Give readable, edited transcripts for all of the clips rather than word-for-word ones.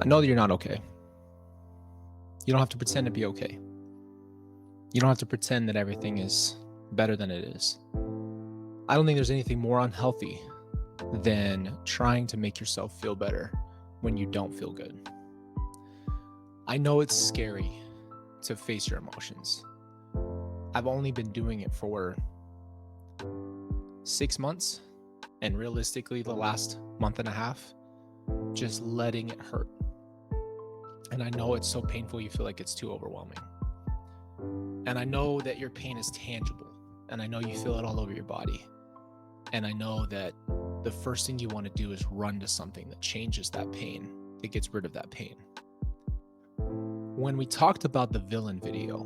I know that you're not okay. You don't have to pretend to be okay. You don't have to pretend that everything is better than it is. I don't think there's anything more unhealthy than trying to make yourself feel better when you don't feel good. I know it's scary to face your emotions. I've only been doing it for 6 months, and realistically the last month and a half, just letting it hurt. And I know it's so painful you feel like it's too overwhelming. And I know that your pain is tangible, and I know you feel it all over your body. And I know that the first thing you want to do is run to something that changes that pain, that gets rid of that pain. When we talked about the villain video,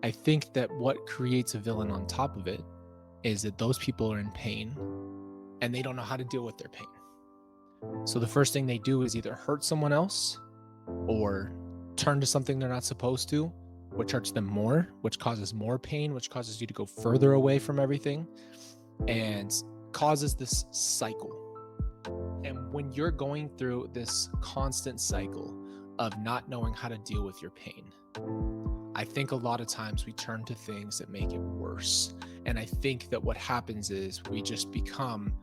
I think that what creates a villain on top of it is that those people are in pain and they don't know how to deal with their pain. So the first thing they do is either hurt someone else or turn to something they're not supposed to, which hurts them more, which causes more pain, which causes you to go further away from everything and causes this cycle. And when you're going through this constant cycle of not knowing how to deal with your pain, I think a lot of times we turn to things that make it worse. And I think that what happens is we just become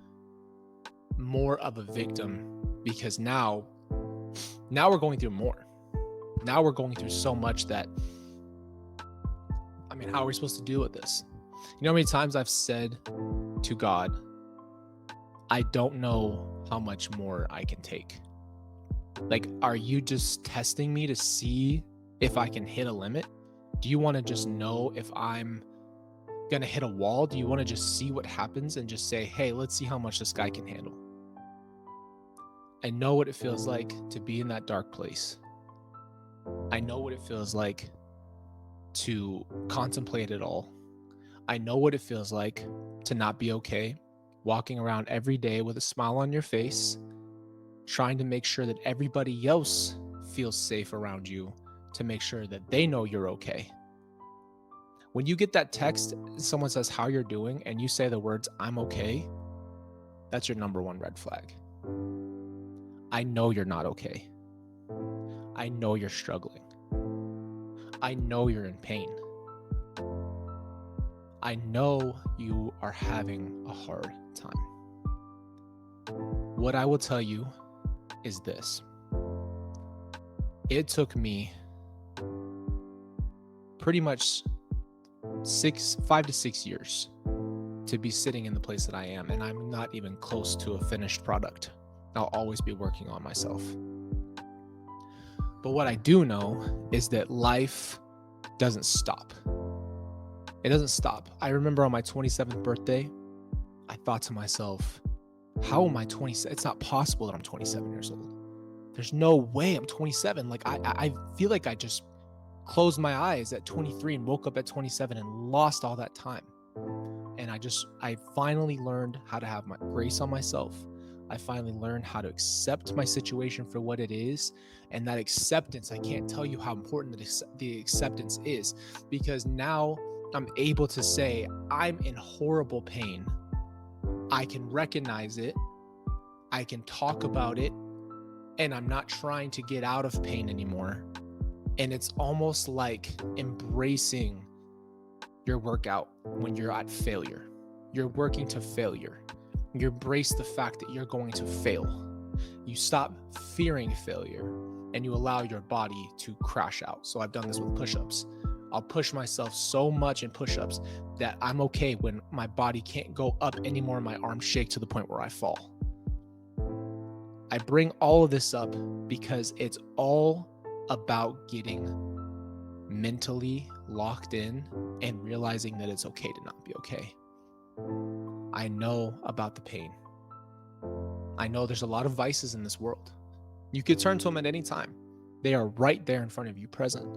more of a victim because now we're going through more. Now we're going through so much that, I mean, how are we supposed to deal with this? You know how many times I've said to God, I don't know how much more I can take. Like, are you just testing me to see if I can hit a limit? Do you want to just know if I'm going to hit a wall? Do you want to just see what happens and just say, hey, let's see how much this guy can handle? I know what it feels like to be in that dark place. I know what it feels like to contemplate it all. I know what it feels like to not be okay, walking around every day with a smile on your face, trying to make sure that everybody else feels safe around you, to make sure that they know you're okay. When you get that text, someone says how you're doing, and you say the words, I'm okay, that's your number one red flag. I know you're not okay. I know you're struggling. I know you're in pain. I know you are having a hard time. What I will tell you is this. It took me pretty much 5 to 6 years to be sitting in the place that I am, and I'm not even close to a finished product. I'll always be working on myself. But what I do know is that life doesn't stop. It doesn't stop. I remember on my 27th birthday, I thought to myself, how am I 27? It's not possible that I'm 27 years old. There's no way I'm 27. Like I feel like I just closed my eyes at 23 and woke up at 27 and lost all that time. And I finally learned how to have my grace on myself. I finally learned how to accept my situation for what it is. And that acceptance, I can't tell you how important the acceptance is, because now I'm able to say, I'm in horrible pain. I can recognize it. I can talk about it. And I'm not trying to get out of pain anymore. And it's almost like embracing your workout when you're at failure. You're working to failure. You embrace the fact that you're going to fail. You stop fearing failure and you allow your body to crash out. So I've done this with push-ups. I'll push myself so much in push-ups that I'm okay when my body can't go up anymore and my arms shake to the point where I fall. I bring all of this up because it's all about getting mentally locked in and realizing that it's okay to not be okay. I know about the pain. I know there's a lot of vices in this world. You could turn to them at any time. They are right there in front of you, present.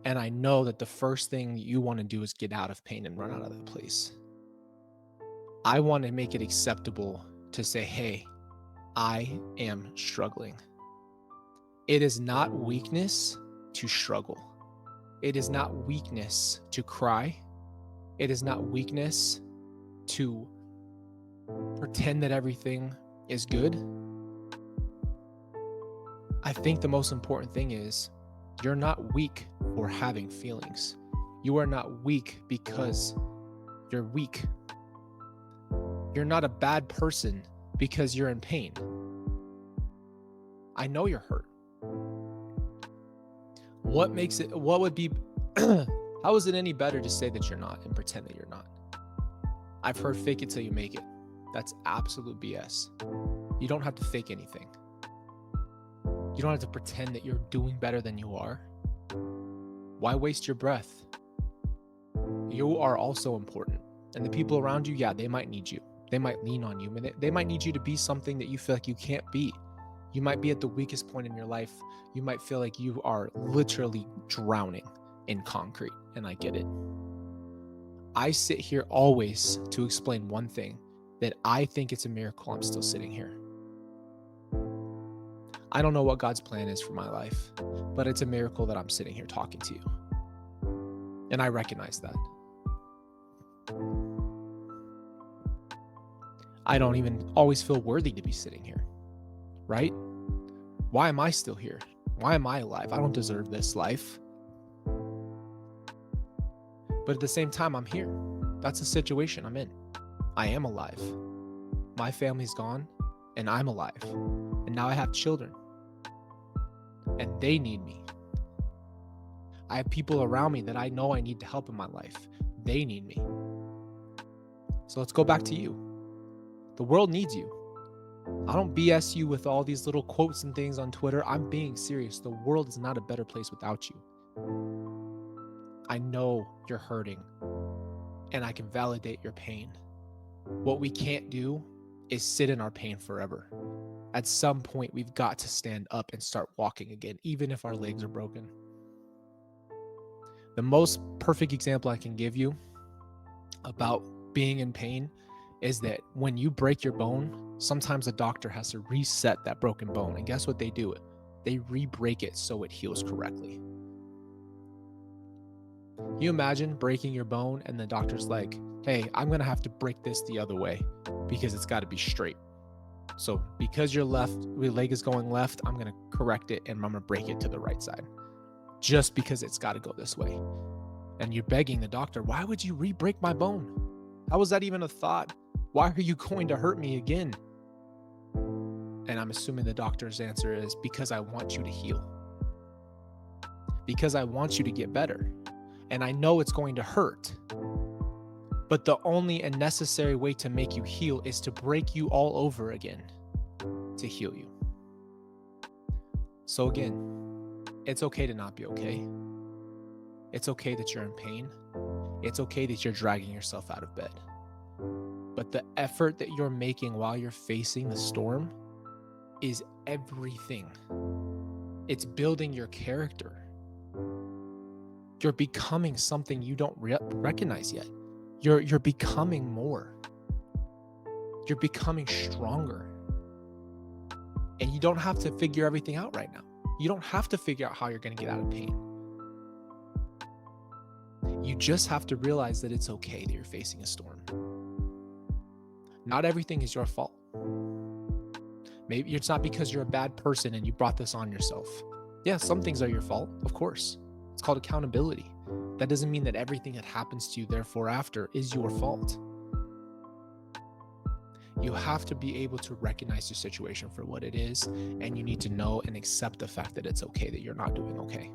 And I know that the first thing you want to do is get out of pain and run out of that place. I want to make it acceptable to say, hey, I am struggling. It is not weakness to struggle. It is not weakness to cry. It is not weakness to pretend that everything is good. I think the most important thing is you're not weak for having feelings. You are not weak because you're weak. You're not a bad person because you're in pain. I know you're hurt. What would be, how is it any better to say that you're not and pretend that you're not? I've heard fake it till you make it. That's absolute BS. You don't have to fake anything. You don't have to pretend that you're doing better than you are. Why waste your breath? You are also important. And the people around you, yeah, they might need you. They might lean on you. They might need you to be something that you feel like you can't be. You might be at the weakest point in your life. You might feel like you are literally drowning in concrete, and I get it. I sit here always to explain one thing, that I think it's a miracle I'm still sitting here. I don't know what God's plan is for my life, but it's a miracle that I'm sitting here talking to you. And I recognize that. I don't even always feel worthy to be sitting here, right? Why am I still here? Why am I alive? I don't deserve this life. But at the same time, I'm here. That's the situation I'm in. I am alive. My family's gone, and I'm alive. And now I have children. And they need me. I have people around me that I know I need to help in my life. They need me. So let's go back to you. The world needs you. I don't BS you with all these little quotes and things on Twitter. I'm being serious. The world is not a better place without you. I know you're hurting, and I can validate your pain. What we can't do is sit in our pain forever. At some point, we've got to stand up and start walking again, even if our legs are broken. The most perfect example I can give you about being in pain is that when you break your bone, sometimes a doctor has to reset that broken bone. And guess what they do? They re-break it so it heals correctly. You imagine breaking your bone and the doctor's like, hey, I'm going to have to break this the other way because it's got to be straight. So because your leg is going left, I'm going to correct it and I'm going to break it to the right side just because it's got to go this way. And you're begging the doctor, why would you re-break my bone? How was that even a thought? Why are you going to hurt me again? And I'm assuming the doctor's answer is because I want you to heal. Because I want you to get better. And I know it's going to hurt. But the only and necessary way to make you heal is to break you all over again to heal you. So again, it's okay to not be okay. It's okay that you're in pain. It's okay that you're dragging yourself out of bed. But the effort that you're making while you're facing the storm is everything. It's building your character. You're becoming something you don't recognize yet. You're becoming more. You're becoming stronger. And you don't have to figure everything out right now. You don't have to figure out how you're going to get out of pain. You just have to realize that it's okay that you're facing a storm. Not everything is your fault. Maybe it's not because you're a bad person and you brought this on yourself. Yeah, some things are your fault, of course. It's called accountability. That doesn't mean that everything that happens to you therefore after is your fault. You have to be able to recognize your situation for what it is, and you need to know and accept the fact that it's okay that you're not doing okay.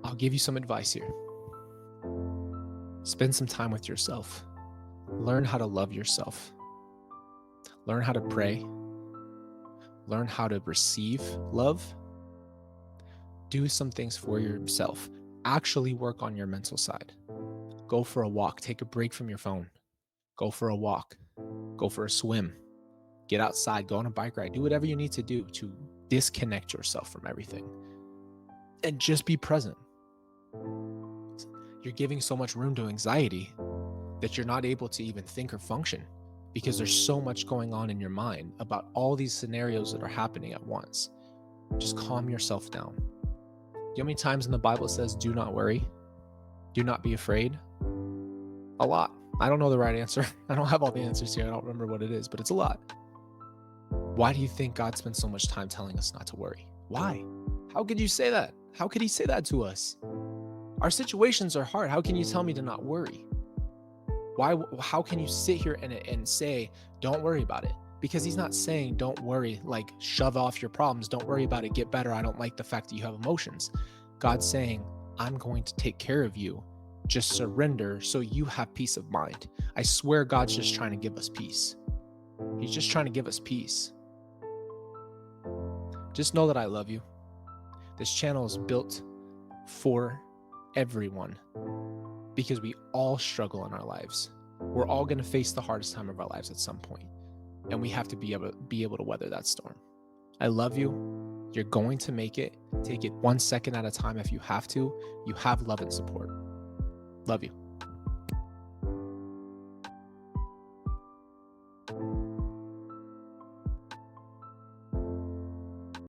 I'll give you some advice here. Spend some time with yourself. Learn how to love yourself. Learn how to pray. Learn how to receive love. Do some things for yourself. Actually work on your mental side. Go for a walk. Take a break from your phone. Go for a walk. Go for a swim. Get outside. Go on a bike ride. Do whatever you need to do to disconnect yourself from everything. And just be present. You're giving so much room to anxiety that you're not able to even think or function because there's so much going on in your mind about all these scenarios that are happening at once. Just calm yourself down. You know how many times in the Bible it says, do not worry, do not be afraid? A lot. I don't know the right answer. I don't have all the answers here. I don't remember what it is, but it's a lot. Why do you think God spends so much time telling us not to worry? Why? How could you say that? How could he say that to us? Our situations are hard. How can you tell me to not worry? Why? How can you sit here and say, don't worry about it? Because he's not saying don't worry, like shove off your problems. Don't worry about it. Get better. I don't like the fact that you have emotions. God's saying, I'm going to take care of you. Just surrender so you have peace of mind. I swear God's just trying to give us peace. He's just trying to give us peace. Just know that I love you. This channel is built for everyone because we all struggle in our lives. We're all going to face the hardest time of our lives at some point, and we have to be able to weather that storm. I love you. You're going to make it. Take it 1 second at a time if you have to. You have love and support. Love you.